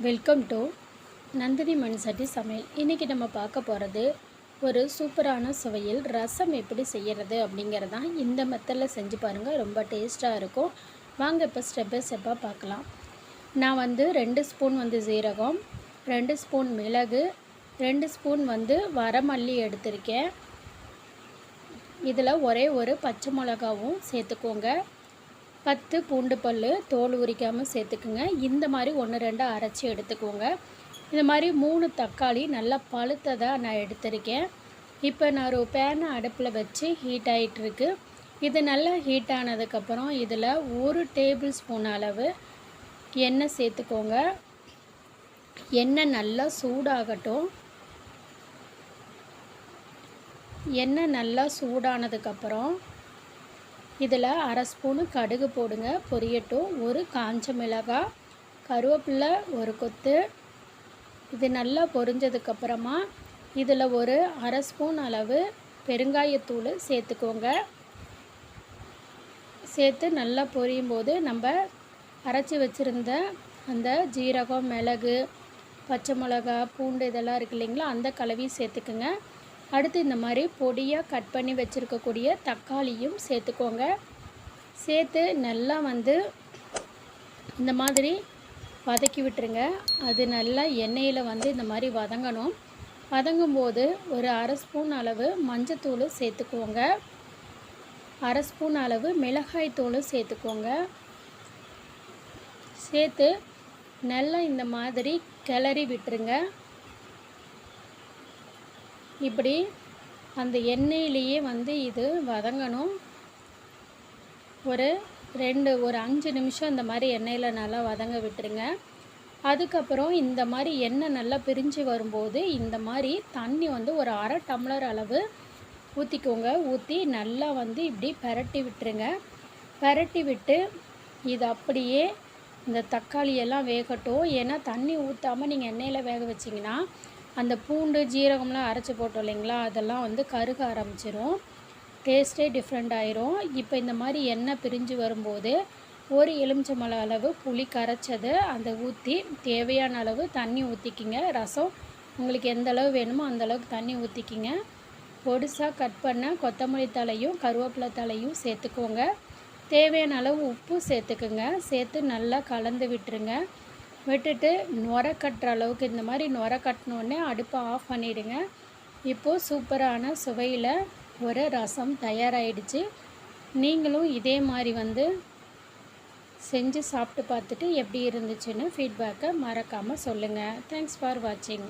Welcome to Nandini மண் சட்டி சமையல். இன்றைக்கி நம்ம பார்க்க போகிறது ஒரு சூப்பரான சுவையில் ரசம் எப்படி செய்கிறது அப்படிங்கிறது தான். இந்த மெத்தடில் செஞ்சு பாருங்கள், ரொம்ப டேஸ்ட்டாக இருக்கும். வாங்க இப்போ ஸ்டெப் பை ஸ்டெப்பாக பார்க்கலாம். நான் 2 ஸ்பூன் சீரகம், 2 ஸ்பூன் மிளகு, 2 ஸ்பூன் வரமல்லி எடுத்திருக்கேன். இதில் ஒரே ஒரு பச்சை மிளகாவும் சேர்த்துக்கோங்க. 10 பூண்டு பல் தோல் உரிக்காமல் சேர்த்துக்குங்க. இந்த மாதிரி 1-2 அரைச்சி எடுத்துக்கோங்க. இந்த மாதிரி 3 தக்காளி நல்லா பழுத்ததாக நான் எடுத்திருக்கேன். இப்போ நான் ஒரு பேனை அடுப்பில் வச்சு ஹீட் ஆகிட்டுருக்கு. இது நல்லா ஹீட் ஆனதுக்கப்புறம் இதில் 1 டேபிள் ஸ்பூன் அளவு எண்ணெய் சேர்த்துக்கோங்க. எண்ணெய் நல்லா சூடாகட்டும். எண்ணெய் நல்லா சூடானதுக்கப்புறம் இதில் 1/2 ஸ்பூனு கடுகு போடுங்க, பொரியட்டும். ஒரு காஞ்ச மிளகாய், கருவேப்பிலை ஒரு கொத்து. இது நல்லா பொரிஞ்சதுக்கப்புறமா இதில் ஒரு 1/2 ஸ்பூன் அளவு பெருங்காயத்தூள் சேர்த்துக்கோங்க. சேர்த்து நல்லா பொரியும் போது நம்ம அரைச்சி வச்சுருந்த அந்த ஜீரகம், மிளகு, பச்சை மிளகா, பூண்டு இதெல்லாம் இருக்குது இல்லைங்களா, அந்த கலவி சேர்த்துக்குங்க. அடுத்து இந்த மாதிரி பொடியாக கட் பண்ணி வச்சுருக்கக்கூடிய தக்காளியும் சேர்த்துக்கோங்க. சேர்த்து நல்லா இந்த மாதிரி வதக்கி விட்டுருங்க. அது நல்லா எண்ணெயில் இந்த மாதிரி வதங்கணும். வதங்கும்போது ஒரு 1/2 ஸ்பூன் அளவு மஞ்சத்தூள் சேர்த்துக்கோங்க. 1/2 ஸ்பூன் அளவு மிளகாய் தூள் சேர்த்துக்கோங்க. சேர்த்து நல்லா இந்த மாதிரி கிளறி விட்டுருங்க. இப்படி அந்த எண்ணெயிலேயே இது வதங்கணும். ஒரு 5 நிமிஷம் இந்த மாதிரி எண்ணெயில் நல்லா வதங்க விட்டுருங்க. அதுக்கப்புறம் இந்த மாதிரி எண்ணெய் நல்லா பிரிஞ்சு வரும்போது இந்த மாதிரி தண்ணி ஒரு 1/2 டம்ளர் அளவு ஊற்றிக்கோங்க. ஊற்றி நல்லா இப்படி பரட்டி விட்டுருங்க. பரட்டி விட்டு இது அப்படியே இந்த தக்காளியெல்லாம் வேகட்டும். ஏன்னா தண்ணி ஊற்றாமல் நீங்கள் எண்ணெயில் வேக வச்சிங்கன்னா அந்த பூண்டு ஜீரகம்லாம் அரைச்சி போட்டோம் இல்லைங்களா, அதெல்லாம் கருக ஆரம்பிச்சிடும். டேஸ்ட்டே டிஃப்ரெண்ட் ஆயிரும். இப்போ இந்த மாதிரி எண்ணெய் பிரிஞ்சு வரும்போது ஒரு எலுமிச்சம்பழம் அளவு புளி கரைச்சது அதை ஊற்றி தேவையான அளவு தண்ணி ஊற்றிக்கிங்க. ரசம் உங்களுக்கு எந்த அளவு வேணுமோ அந்தளவுக்கு தண்ணி ஊற்றிக்கிங்க. பொடிசாக கட் பண்ண கொத்தமல்லி தலையும் கருவேப்பிலை தலையும் சேர்த்துக்கோங்க. தேவையான அளவு உப்பு சேர்த்துக்குங்க. சேர்த்து நல்லா கலந்து விட்டுருங்க. விட்டுட்டு நுர கட்டுற அளவுக்கு இந்த மாதிரி நுர கட்டினோடனே அடுப்பை ஆஃப் பண்ணிவிடுங்க. இப்போது சூப்பரான சுவையில் ஒரு ரசம் தயாராகிடுச்சு. நீங்களும் இதே மாதிரி செஞ்சு சாப்பிட்டு பார்த்துட்டு எப்படி இருந்துச்சுன்னு ஃபீட்பேக்கை மறக்காமல் சொல்லுங்கள். தேங்க்ஸ் ஃபார் வாட்சிங்.